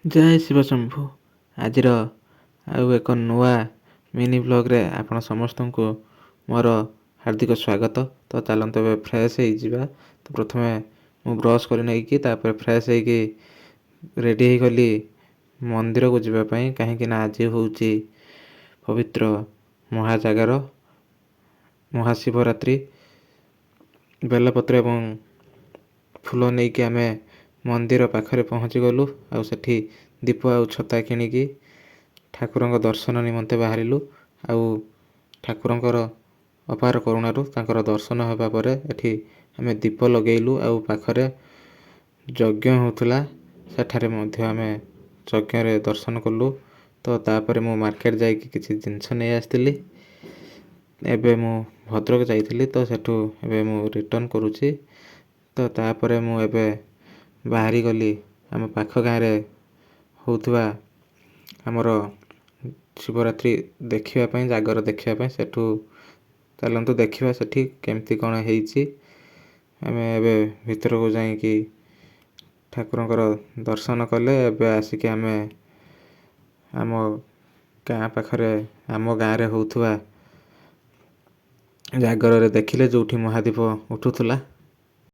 ଜୟ ଶିବ ଶମ୍ଭୁ। ଆଜିର ଆଉ ଏକ ନୂଆ ମିନି ବ୍ଲଗ୍ରେ ଆପଣ ସମସ୍ତଙ୍କୁ ମୋର ହାର୍ଦ୍ଦିକ ସ୍ୱାଗତ। ତ ଚାଲନ୍ତୁ ଏବେ ଫ୍ରେଶ୍ ହେଇଯିବା। ତ ପ୍ରଥମେ ମୁଁ ବ୍ରସ୍ କରି ନେଇକି ତାପରେ ଫ୍ରେଶ୍ ହେଇକି ରେଡ଼ି ହେଇଗଲି ମନ୍ଦିରକୁ ଯିବା ପାଇଁ, କାହିଁକିନା ଆଜି ହେଉଛି ପବିତ୍ର ମହାଜାଗର ମହାଶିବରାତ୍ରି। ବେଲପତ୍ର ଏବଂ ଫୁଲ ନେଇକି ଆମେ ମନ୍ଦିର ପାଖରେ ପହଞ୍ଚି ଗଲୁ। ଆଉ ସେଠି ଦୀପ ଆଉ ଛତା କିଣିକି ଠାକୁରଙ୍କ ଦର୍ଶନ ନିମନ୍ତେ ବାହାରିଲୁ। ଆଉ ଠାକୁରଙ୍କର ଅପାର କରୁଣାରୁ ତାଙ୍କର ଦର୍ଶନ ହେବା ପରେ ଏଠି ଆମେ ଦୀପ ଲଗେଇଲୁ। ଆଉ ପାଖରେ ଯଜ୍ଞ ହେଉଥିଲା, ସେଠାରେ ମଧ୍ୟ ଆମେ ଯଜ୍ଞରେ ଦର୍ଶନ କଲୁ। ତ ତାପରେ ମୁଁ ମାର୍କେଟ ଯାଇକି କିଛି ଜିନିଷ ନେଇ ଆସିଥିଲି। ଏବେ ମୁଁ ଭଦ୍ରକ ଯାଇଥିଲି, ତ ସେଠୁ ଏବେ ମୁଁ ରିଟର୍ଣ୍ଣ କରୁଛି। ତ ତାପରେ ମୁଁ ଏବେ ବାହାରି ଗଲି ଆମ ପାଖ ଗାଁରେ ହେଉଥିବା ଆମର ଶିବରାତ୍ରି ଦେଖିବା ପାଇଁ, ଜାଗର ଦେଖିବା ପାଇଁ। ସେଠୁ ଚାଲନ୍ତୁ ଦେଖିବା ସେଠି କେମିତି କ'ଣ ହେଇଛି। ଆମେ ଏବେ ଭିତରକୁ ଯାଇକି ଠାକୁରଙ୍କର ଦର୍ଶନ କଲେ। ଏବେ ଆସିକି ଆମେ ଆମ ଗାଁ ପାଖରେ ଆମ ଗାଁରେ ହେଉଥିବା ଜାଗରରେ ଦେଖିଲେ, ଯେଉଁଠି ମହାଦୀପ ଉଠୁଥିଲା।